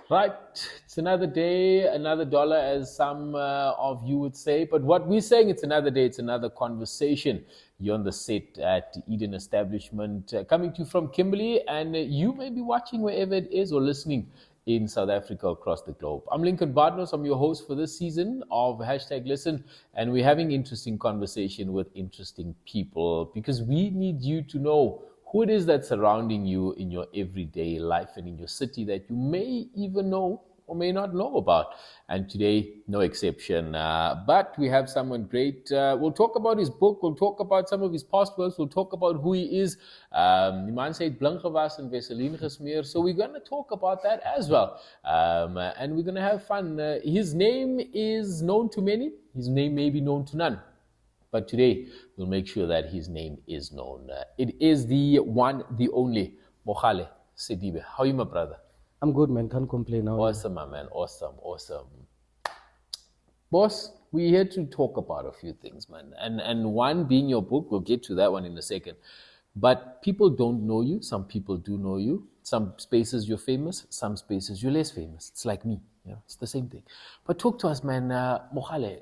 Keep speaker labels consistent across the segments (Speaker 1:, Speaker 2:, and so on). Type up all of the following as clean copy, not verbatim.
Speaker 1: Right, it's another day, another dollar, as some of you would say. But what we're saying, it's another day, it's another conversation. You're on the set at Eden Establishment, coming to you from Kimberley, and you may be watching wherever it is or listening in South Africa, across the globe. I'm Lincoln Bartnos. I'm your host for this season of #Listen, and we're having interesting conversation with interesting people because we need you to know who it is that's surrounding you in your everyday life and in your city that you may even know or may not know about. And today, no exception. But we have someone great. We'll talk about his book. We'll talk about some of his past works. We'll talk about who he is. Die man sê het blink gewas en Vaseline gesmeer. So we're going to talk about that as well. And we're going to have fun. His name is known to many. His name may be known to none. But today, we'll make sure that his name is known. It is the one, the only, Mogale, Sedibe. How are you, my brother?
Speaker 2: I'm good, man. Can't complain now.
Speaker 1: Awesome, my man. Awesome. Boss, we're here to talk about a few things, man. And one being your book, we'll get to that one in a second. But people don't know you. Some people do know you. Some spaces you're famous. Some spaces you're less famous. It's like me. It's the same thing. But talk to us, man. Mogale.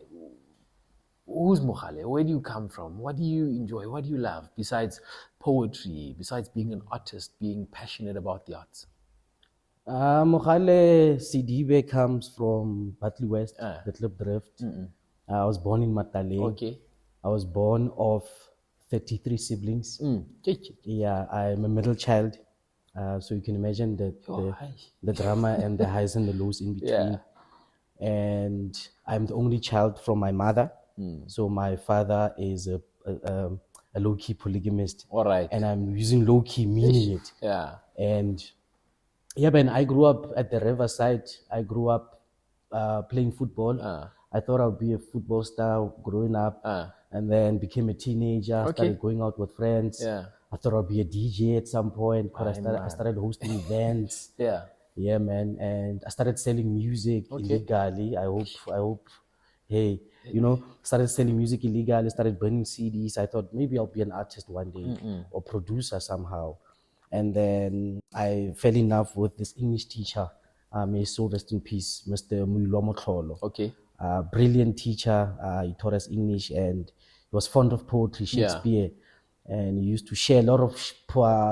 Speaker 1: Who's Mogale? Where do you come from? What do you enjoy? What do you love besides poetry, besides being an artist, being passionate about the arts?
Speaker 2: Mogale Sedibe comes from Batley West, the Klip Drift. I was born in Matale.
Speaker 1: Okay.
Speaker 2: I was born of 33 siblings. Yeah, I'm a middle child. So you can imagine the drama and the highs and the lows in between.
Speaker 1: Yeah.
Speaker 2: And I'm the only child from my mother. So my father is a low-key polygamist.
Speaker 1: All right.
Speaker 2: And I'm using low-key, meaning it.
Speaker 1: Yeah.
Speaker 2: And yeah, man, I grew up at the riverside. I grew up playing football. I thought I'd be a football star growing up. And then became a teenager, started going out with friends.
Speaker 1: Yeah.
Speaker 2: I thought I'd be a DJ at some point, but I started hosting events. Yeah, man. And I started selling music illegally. I hope, hey, started selling music illegally, started burning CDs. I thought maybe I'll be an artist one day or producer somehow. And then I fell in love with this English teacher, may his soul rest in peace, Mr. Muilomo.
Speaker 1: Okay.
Speaker 2: Brilliant teacher. He taught us English and he was fond of poetry, Shakespeare. And he used to share a lot of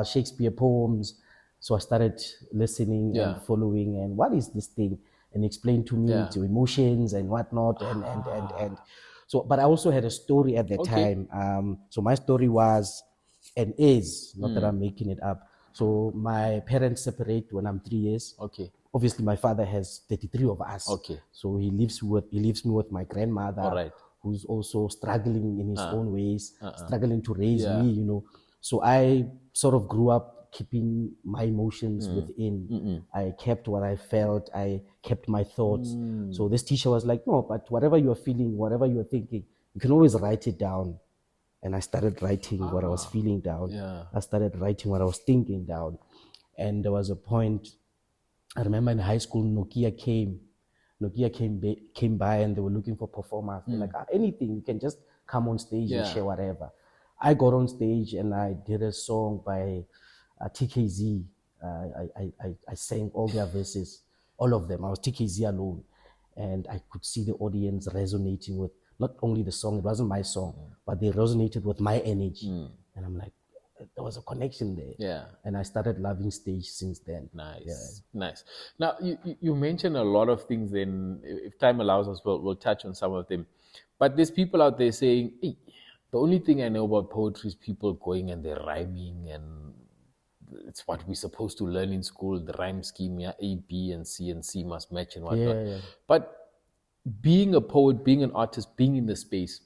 Speaker 2: Shakespeare poems. So I started listening and following and what is this thing? And explain to me to emotions and whatnot and so. But I also had a story at that time. So my story was and is not that I'm making it up. So my parents separate when I'm 3 years.
Speaker 1: Okay.
Speaker 2: Obviously, my father has 33 of us.
Speaker 1: Okay.
Speaker 2: So he leaves me with my grandmother, who's also struggling in his own ways, struggling to raise me. So I sort of grew up keeping my emotions within. I kept what I felt. I kept my thoughts. So this teacher was like, no, but whatever you're feeling, whatever you're thinking, you can always write it down. And I started writing what I was feeling down. I started writing what I was thinking down. And there was a point, I remember in high school, Nokia came by and they were looking for performers. They're like, anything, you can just come on stage and share whatever. I got on stage and I did a song by TKZ. I sang all their verses, all of them. I was TKZ alone. And I could see the audience resonating with not only the song, it wasn't my song, but they resonated with my energy. And I'm like, there was a connection there.
Speaker 1: Yeah.
Speaker 2: And I started loving stage since then.
Speaker 1: Nice. Now, you mentioned a lot of things then. If time allows us, we'll touch on some of them. But there's people out there saying, hey, the only thing I know about poetry is people going and they're rhyming and it's what we're supposed to learn in school, the rhyme scheme, A, B, and C must match and whatnot. But being a poet, being an artist, being in the space,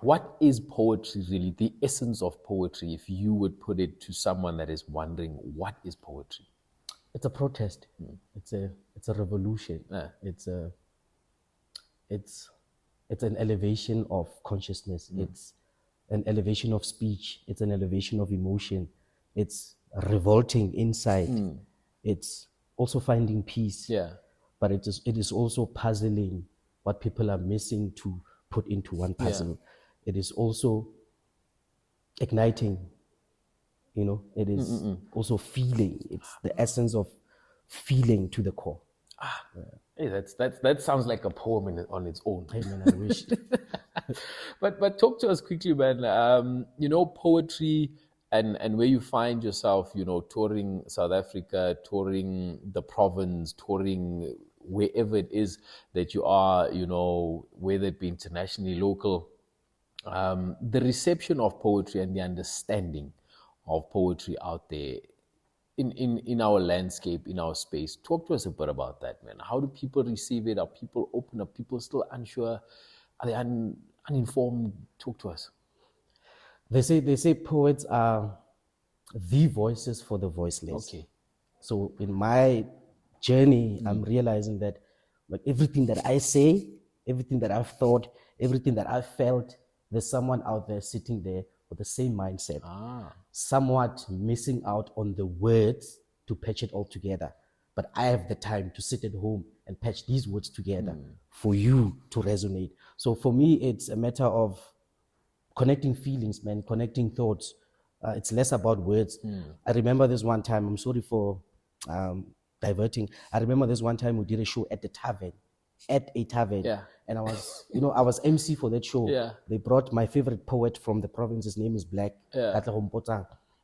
Speaker 1: what is poetry really? The essence of poetry, if you would put it to someone that is wondering, what is poetry?
Speaker 2: It's a protest. It's a revolution. It's an elevation of consciousness. It's an elevation of speech. It's an elevation of emotion. It's revolting inside. It's also finding peace. But it is also puzzling what people are missing to put into one puzzle. It is also igniting, it is also feeling. It's the essence of feeling to the core.
Speaker 1: Hey, that sounds like a poem on its own.
Speaker 2: Hey man, I wish.
Speaker 1: But talk to us quickly, man. Poetry and where you find yourself, touring South Africa, touring the province, touring wherever it is that you are, whether it be internationally, local. The reception of poetry and the understanding of poetry out there in our landscape, in our space. Talk to us a bit about that, man. How do people receive it? Are people open? Are people still unsure? Are they uninformed? Talk to us.
Speaker 2: They say poets are the voices for the voiceless.
Speaker 1: Okay.
Speaker 2: So in my journey, I'm realizing that like everything that I say, everything that I've thought, everything that I've felt, there's someone out there sitting there with the same mindset, somewhat missing out on the words to patch it all together. But I have the time to sit at home and patch these words together for you to resonate. So for me, it's a matter of connecting feelings, man, connecting thoughts. It's less about words. I remember this one time, I'm sorry for diverting. I remember this one time we did a show at a tavern.
Speaker 1: Yeah.
Speaker 2: And I was MC for that show.
Speaker 1: Yeah.
Speaker 2: They brought my favorite poet from the province. His name is Black.
Speaker 1: Yeah.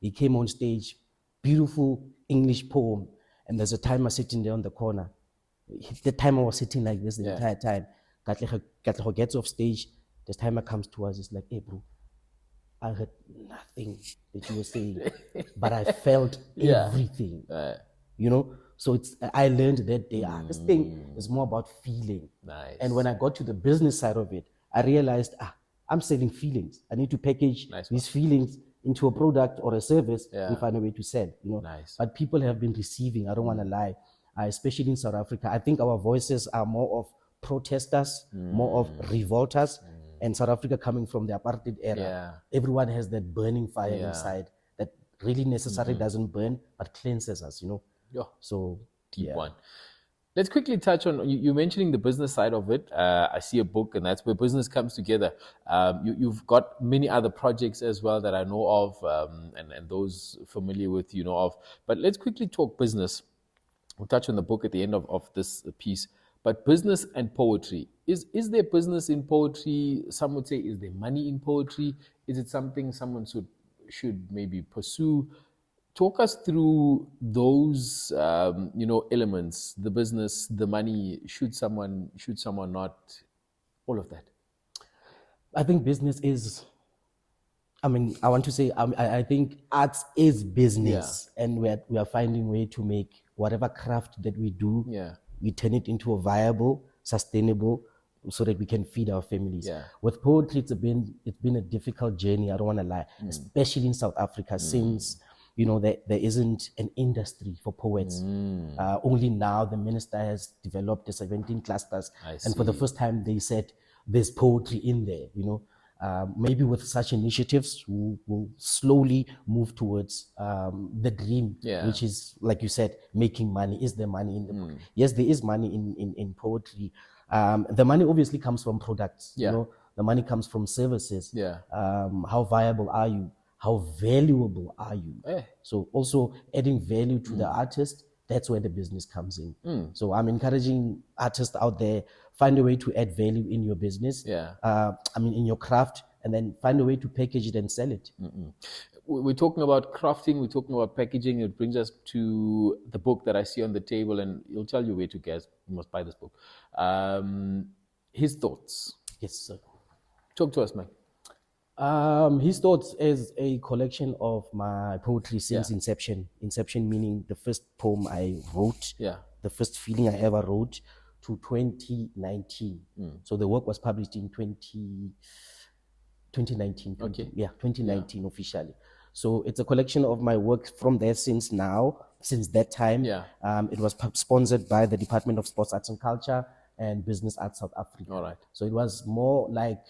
Speaker 2: He came on stage, beautiful English poem. And there's a timer sitting there on the corner. The timer was sitting like this the entire time. Katleho gets off stage. The timer comes to us. It's like, hey, bro, I heard nothing that you were saying, but I felt everything. So I learned that day, this thing is more about feeling.
Speaker 1: Nice.
Speaker 2: And when I got to the business side of it, I realized, I'm selling feelings. I need to package these feelings into a product or a service and find a way to sell,
Speaker 1: Nice.
Speaker 2: But people have been receiving, I don't want to lie, especially in South Africa. I think our voices are more of protesters, more of revolters. And South Africa coming from the apartheid era, everyone has that burning fire inside that really necessarily doesn't burn, but cleanses us, So
Speaker 1: deep one. Let's quickly touch on, you mentioning the business side of it. I see a book, and that's where business comes together. You've got many other projects as well that I know of, and those familiar with, of. But let's quickly talk business. We'll touch on the book at the end of this piece. But business and poetry. Is there business in poetry? Some would say, is there money in poetry? Is it something someone should maybe pursue? Talk us through those, elements, the business, the money. Should someone not? All of that.
Speaker 2: I think business is, I want to say, I think arts is business. And we are finding a way to make whatever craft that we do, we turn it into a viable, sustainable, so that we can feed our families. With poetry, it's been a difficult journey, I don't want to lie, especially in South Africa, since there isn't an industry for poets. Only now the minister has developed the 17 clusters, and for the first time they said there's poetry in there. Maybe with such initiatives, we'll slowly move towards the dream, which is, like you said, making money. Is there money in the book? Yes, there is money in poetry. The money obviously comes from products. The money comes from services. How viable are you? How valuable are you? So also adding value to the artist, that's where the business comes in. So I'm encouraging artists out there, find a way to add value in your business, in your craft, and then find a way to package it and sell it.
Speaker 1: We're talking about crafting, we're talking about packaging. It brings us to the book that I see on the table, and he'll tell you where to get. You must buy this book. His Thoughts.
Speaker 2: Yes, sir.
Speaker 1: Talk to us, man.
Speaker 2: His Thoughts is a collection of my poetry since inception. Inception meaning the first poem I wrote, the first feeling I ever wrote, to 2019. So the work was published in 2019. 2019 officially. So it's a collection of my work from there since that time. It was sponsored by the Department of Sports, Arts and Culture and Business Arts South Africa.
Speaker 1: All right.
Speaker 2: So it was more like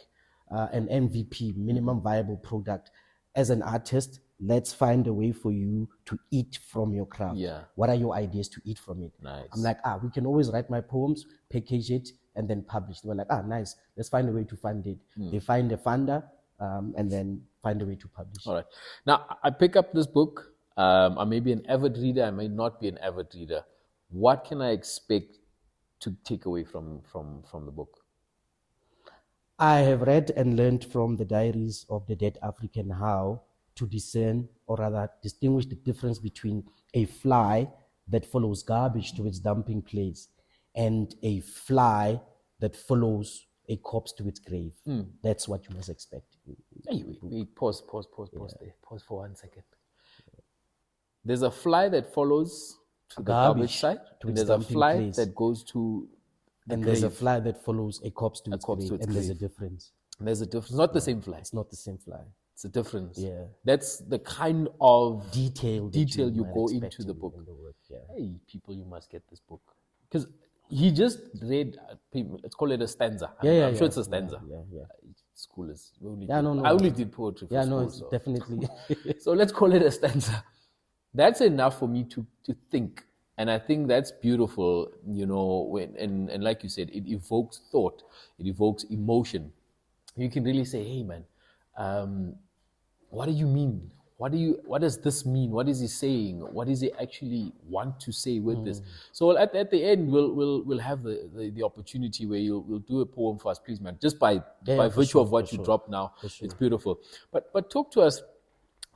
Speaker 2: an MVP, minimum viable product. As an artist, let's find a way for you to eat from your craft. What are your ideas to eat from it?
Speaker 1: Nice.
Speaker 2: I'm like, we can always write my poems, package it, and then publish. They were like, nice, let's find a way to fund it. They find a funder, and then find a way to publish.
Speaker 1: All right. Now, I pick up this book. I may be an avid reader, I may not be an avid reader. What can I expect to take away from the book?
Speaker 2: I have read and learned from the diaries of the dead African how to discern, or rather distinguish the difference between a fly that follows garbage to its dumping place and a fly that follows a corpse to its grave. That's what you must expect.
Speaker 1: Hey, wait, pause there. Pause for 1 second. There's a fly that follows to the garbage site, and there's a fly place that goes to
Speaker 2: and there's a fly that follows a corpse to its grave, and there's a difference.
Speaker 1: There's a difference. It's not the same fly.
Speaker 2: It's not the same fly.
Speaker 1: It's a difference.
Speaker 2: Yeah.
Speaker 1: That's the kind of
Speaker 2: detail
Speaker 1: you go into the book.
Speaker 2: Yeah.
Speaker 1: Hey, people, you must get this book. Because he just read, let's call it a stanza. I'm sure it's a stanza.
Speaker 2: Yeah.
Speaker 1: School is,
Speaker 2: I
Speaker 1: only did poetry for school.
Speaker 2: It's definitely.
Speaker 1: So let's call it a stanza. That's enough for me to think. And I think that's beautiful, and like you said, it evokes thought, it evokes emotion. You can really say, hey man, what do you mean? What does this mean? What is he saying? What does he actually want to say with this? So at the end, we'll have the opportunity where we'll do a poem for us, please, man. Just by virtue of what you dropped now, it's beautiful. But talk to us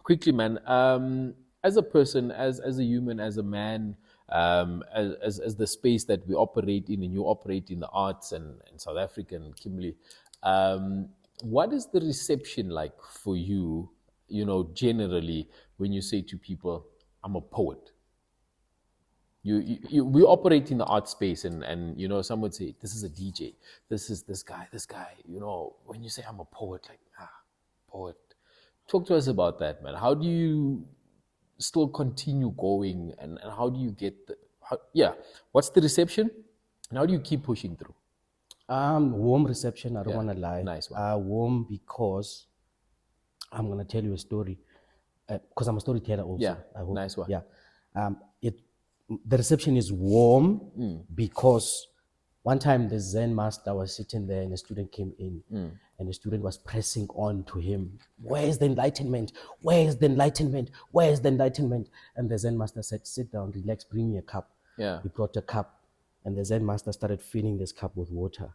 Speaker 1: quickly, man. As a person, as a human, as a man, as the space that we operate in, and you operate in the arts and South Africa and Kimberley, what is the reception like for you? Generally, when you say to people, I'm a poet. We operate in the art space, and some would say, this is a DJ, this is this guy. When you say I'm a poet, poet. Talk to us about that, man. How do you still continue going, and how do you get what's the reception, and how do you keep pushing through?
Speaker 2: Warm reception, I don't want to lie.
Speaker 1: Nice one.
Speaker 2: Warm because I'm going to tell you a story, because I'm a storyteller also.
Speaker 1: Yeah,
Speaker 2: I hope.
Speaker 1: Nice one.
Speaker 2: Yeah. The reception is warm because one time the Zen master was sitting there and a student came in and the student was pressing on to him. Where is the enlightenment? Where is the enlightenment? Where is the enlightenment? And the Zen master said, sit down, relax, bring me a cup.
Speaker 1: Yeah.
Speaker 2: He brought a cup and the Zen master started filling this cup with water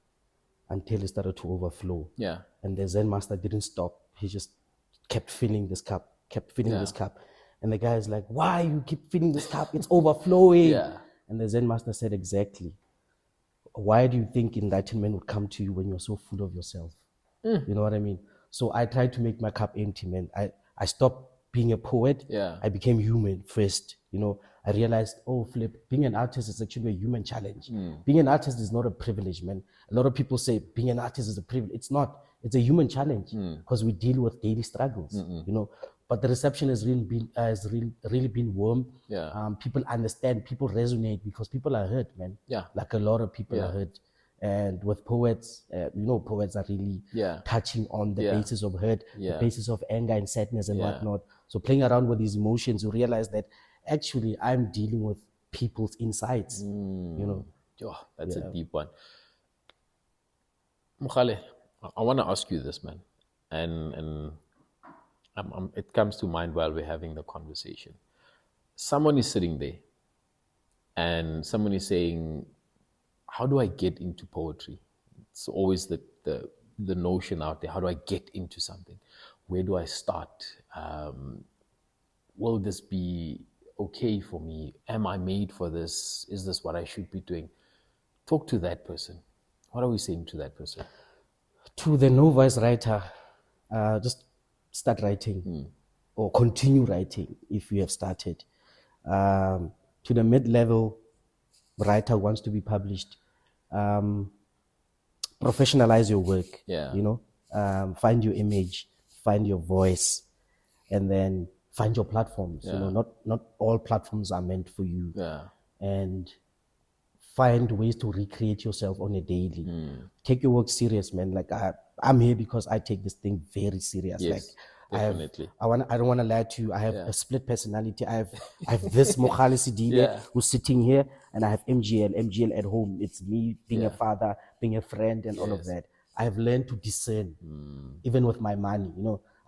Speaker 2: until it started to overflow.
Speaker 1: Yeah.
Speaker 2: And the Zen master didn't stop. He just kept filling this cup. And the guy is like, why you keep filling this cup? It's overflowing.
Speaker 1: Yeah.
Speaker 2: And the Zen master said, exactly. Why do you think enlightenment would come to you when you're so full of yourself? You know what I mean? So I tried to make my cup empty, man. I stopped being a poet.
Speaker 1: Yeah.
Speaker 2: I became human first. I realized, being an artist is actually a human challenge. Being an artist is not a privilege, man. A lot of people say being an artist is a privilege. It's not. It's a human challenge because we deal with daily struggles, But the reception has really been warm.
Speaker 1: Yeah.
Speaker 2: People understand, people resonate because people are hurt, man.
Speaker 1: Yeah.
Speaker 2: Like a lot of people are hurt. And with poets, poets are really touching on the basis of hurt, the basis of anger and sadness and whatnot. So playing around with these emotions, you realize that actually I'm dealing with people's insights,
Speaker 1: That's a deep one. Mogale, I want to ask you this, man. And it comes to mind while we're having the conversation. Someone is sitting there and someone is saying, how do I get into poetry? It's always the notion out there. How do I get into something? Where do I start? Will this be okay for me? Am I made for this? Is this what I should be doing? Talk to that person. What are we saying to that person?
Speaker 2: To the novice writer, just start writing or continue writing if you have started. To the mid-level writer who wants to be published, professionalize your work. Find your image, find your voice, and then find your platforms. Not all platforms are meant for you. And find ways to recreate yourself on a daily. Take your work serious, man. Like I'm here because I take this thing very serious.
Speaker 1: Yes, definitely.
Speaker 2: I don't want to lie to you. I have a split personality. I have this Mogale Sedibe who's sitting here, and I have MGL at home. It's me being a father, being a friend, and all of that. I have learned to discern, even with my money.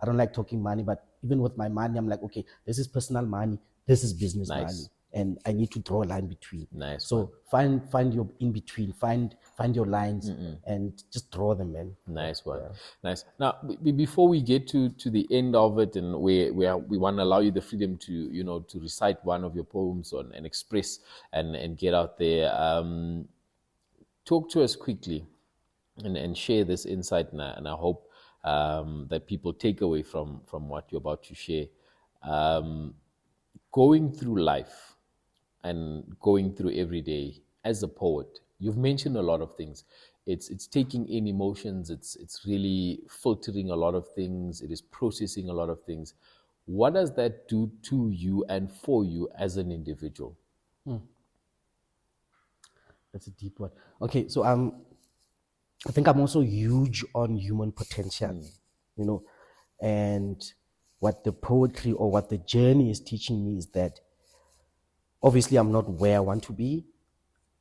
Speaker 2: I don't like talking money, but even with my money, I'm like, okay, this is personal money, this is business money. and I need to draw a line between.
Speaker 1: Nice.
Speaker 2: So find your in between, find your lines, and just draw them, man.
Speaker 1: Nice one. Yeah. Nice. Now, before we get to the end of it, and we want to allow you the freedom to to recite one of your poems and express and get out there. Talk to us quickly, and share this insight, and I hope that people take away from what you're about to share. Going through life and going through every day as a poet, you've mentioned a lot of things. It's taking in emotions. It's really filtering a lot of things. It is processing a lot of things. What does that do to you and for you as an individual?
Speaker 2: That's a deep one. Okay, so I think I'm also huge on human potential, and what the poetry or what the journey is teaching me is that obviously I'm not where I want to be,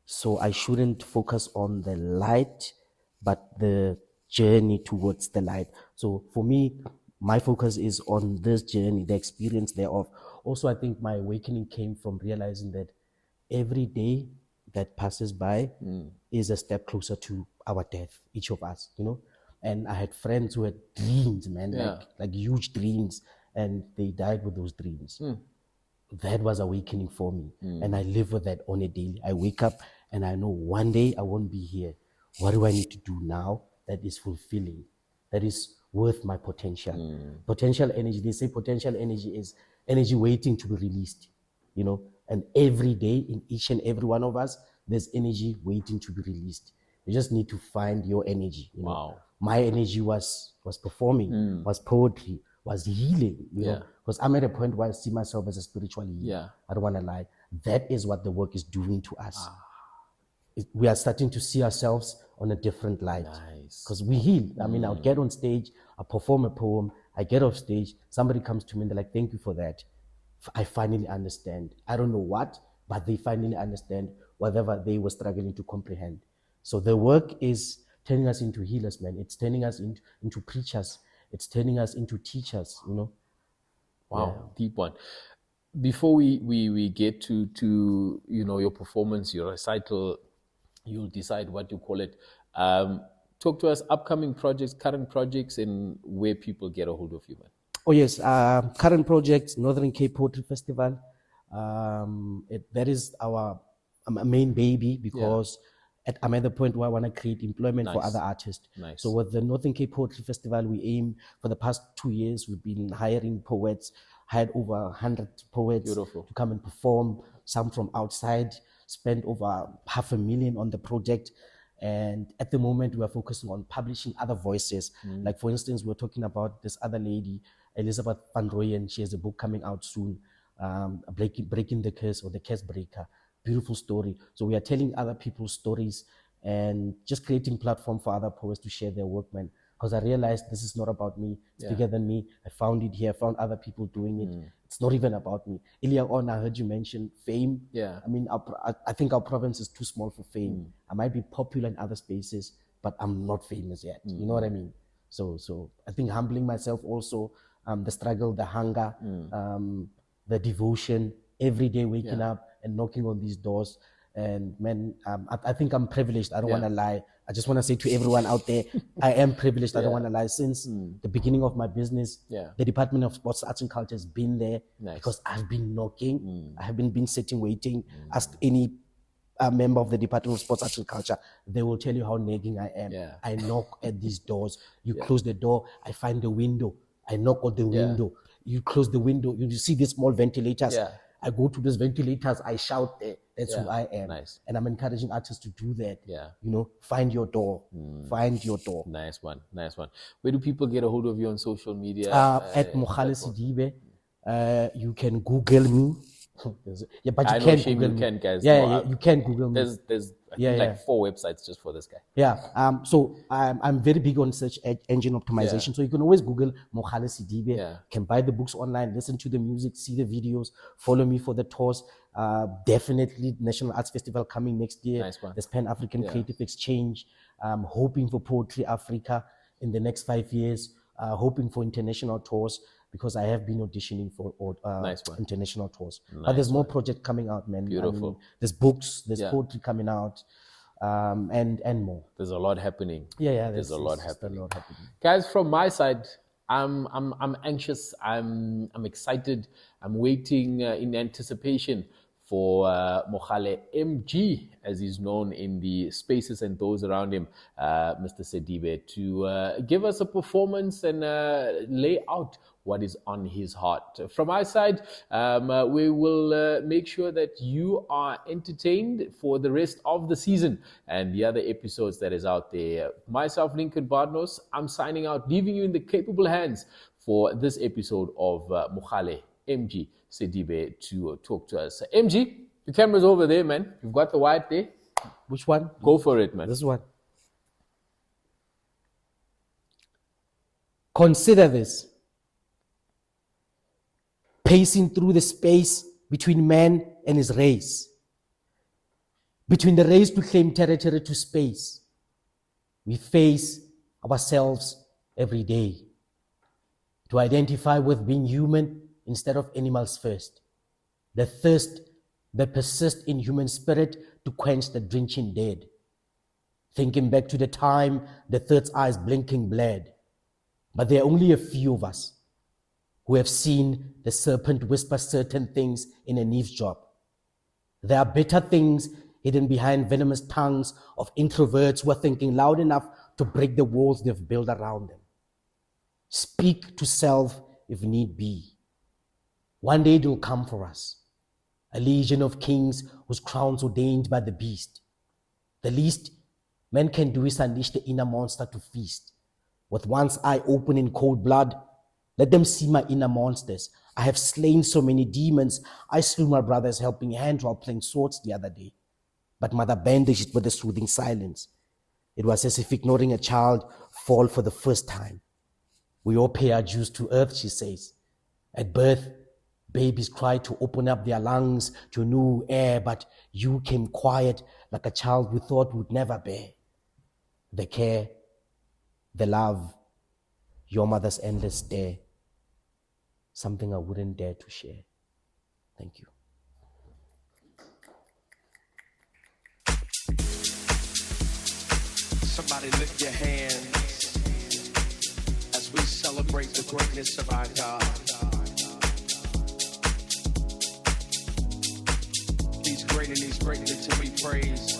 Speaker 2: so I shouldn't focus on the light, but the journey towards the light. So for me, my focus is on this journey, the experience thereof. Also, I think my awakening came from realizing that every day that passes by is a step closer to our death, each of us, And I had friends who had dreams, man, like huge dreams, and they died with those dreams. That was awakening for me. And I live with that on a daily. I wake up and I know one day I won't be here. What do I need to do now that is fulfilling, that is worth my potential? Potential energy, they say potential energy is energy waiting to be released, And every day in each and every one of us, there's energy waiting to be released. You just need to find your energy.
Speaker 1: Wow.
Speaker 2: My energy was performing, was poetry, was healing, because I'm at a point where I see myself as a spiritual healer.
Speaker 1: Yeah.
Speaker 2: I don't want to lie. That is what the work is doing to us. We are starting to see ourselves on a different light.
Speaker 1: Nice.
Speaker 2: Because we heal. I mean, I'll get on stage, I perform a poem, I get off stage, somebody comes to me and they're like, thank you for that. I finally understand. I don't know what, but they finally understand whatever they were struggling to comprehend. So the work is turning us into healers, man. It's turning us into preachers. It's turning us into teachers, Wow,
Speaker 1: yeah. Deep one. Before we get to your performance, your recital, you'll decide what you call it. Talk to us, upcoming projects, current projects, and where people get a hold of you, man.
Speaker 2: Oh yes, current projects, Northern Cape Poetry Festival. That is our main baby, because I'm at the point where I want to create employment for other artists.
Speaker 1: Nice.
Speaker 2: So with the Northern Cape Poetry Festival, we aim for the past 2 years, we've been hiring poets, hired over 100 poets
Speaker 1: Beautiful.
Speaker 2: to come and perform, some from outside, spent over $500,000 on the project. And at the moment, we are focusing on publishing other voices. Like, for instance, we're talking about this other lady, Elizabeth Van Rooyen. She has a book coming out soon, Breaking the Curse, or The Curse Breaker. Beautiful story. So we are telling other people's stories and just creating platform for other poets to share their work, man. Because I realized this is not about me. It's bigger than me. I found it here. I found other people doing it. It's not even about me. Earlier on, I heard you mention fame.
Speaker 1: Yeah.
Speaker 2: I mean, I think our province is too small for fame. I might be popular in other spaces, but I'm not famous yet. You know what I mean? So I think humbling myself also, the struggle, the hunger, the devotion, every day waking up and knocking on these doors. And man, I think I'm privileged. I don't want to lie. I just want to say to everyone out there, I am privileged. I don't want to lie. Since the beginning of my business, the Department of Sports, Arts and Culture has been there because I've been knocking. I haven't been sitting waiting. Ask any member of the Department of Sports, Arts and Culture. They will tell you how nagging I am. I knock at these doors. You close the door, I find the window. I knock on the window. You close the window. You see these small ventilators. I go to these ventilators, I shout there. That's who I am.
Speaker 1: Nice.
Speaker 2: And I'm encouraging artists to do that. Find your door. Find your door.
Speaker 1: Nice one. Where do people get a hold of you on social media?
Speaker 2: At Mogale Sedibe. You can Google me. But
Speaker 1: I
Speaker 2: you
Speaker 1: know
Speaker 2: can't Google me.
Speaker 1: guys.
Speaker 2: You can Google me.
Speaker 1: There's like 4 websites just for this guy.
Speaker 2: So I'm very big on search engine optimization. So you can always Google Mogale Sedibe. You can buy the books online, listen to the music, see the videos, follow me for the tours. Definitely National Arts Festival coming next year.
Speaker 1: Nice one.
Speaker 2: There's Pan-African Creative Exchange. I'm hoping for Poetry Africa in the next 5 years. hoping for international tours, because I have been auditioning for international tours. But there's more project coming out, man.
Speaker 1: Beautiful.
Speaker 2: I mean, there's books, there's poetry coming out, and more.
Speaker 1: There's a lot happening.
Speaker 2: There's
Speaker 1: a lot happening. Guys, from my side, I'm anxious. I'm excited. I'm waiting in anticipation for Mogale MG, as he's known in the spaces and those around him, Mr. Sedibe, to give us a performance and lay out what is on his heart. From my side, we will make sure that you are entertained for the rest of the season and the other episodes that is out there. Myself, Lincoln Bardnos, I'm signing out, leaving you in the capable hands for this episode of Mogale MG Sedibe to talk to us. MG, the camera's over there, man. You've got the white there.
Speaker 2: Which one?
Speaker 1: Go for it, man.
Speaker 2: This one. Consider this. Pacing through the space between man and his race. Between the race to claim territory to space. We face ourselves every day. To identify with being human instead of animals first. The thirst that persists in human spirit to quench the drenching dead. Thinking back to the time the third's eyes blinking bled. But there are only a few of us who have seen the serpent whisper certain things in an eavesdrop. There are better things hidden behind venomous tongues of introverts who are thinking loud enough to break the walls they've built around them. Speak to self if need be. One day it will come for us, a legion of kings whose crowns ordained by the beast. The least men can do is unleash the inner monster to feast. With one's eye open in cold blood, let them see my inner monsters. I have slain so many demons. I slew my brother's helping hand while playing swords the other day. But mother bandaged it with a soothing silence. It was as if ignoring a child fall for the first time. We all pay our dues to earth, she says. At birth, babies cry to open up their lungs to new air, but you came quiet like a child we thought would never bear. The care, the love, your mother's endless stare, something I wouldn't dare to share. Thank you.
Speaker 3: Somebody lift your hands as we celebrate the greatness of our God. He's great and he's greatly to be praised.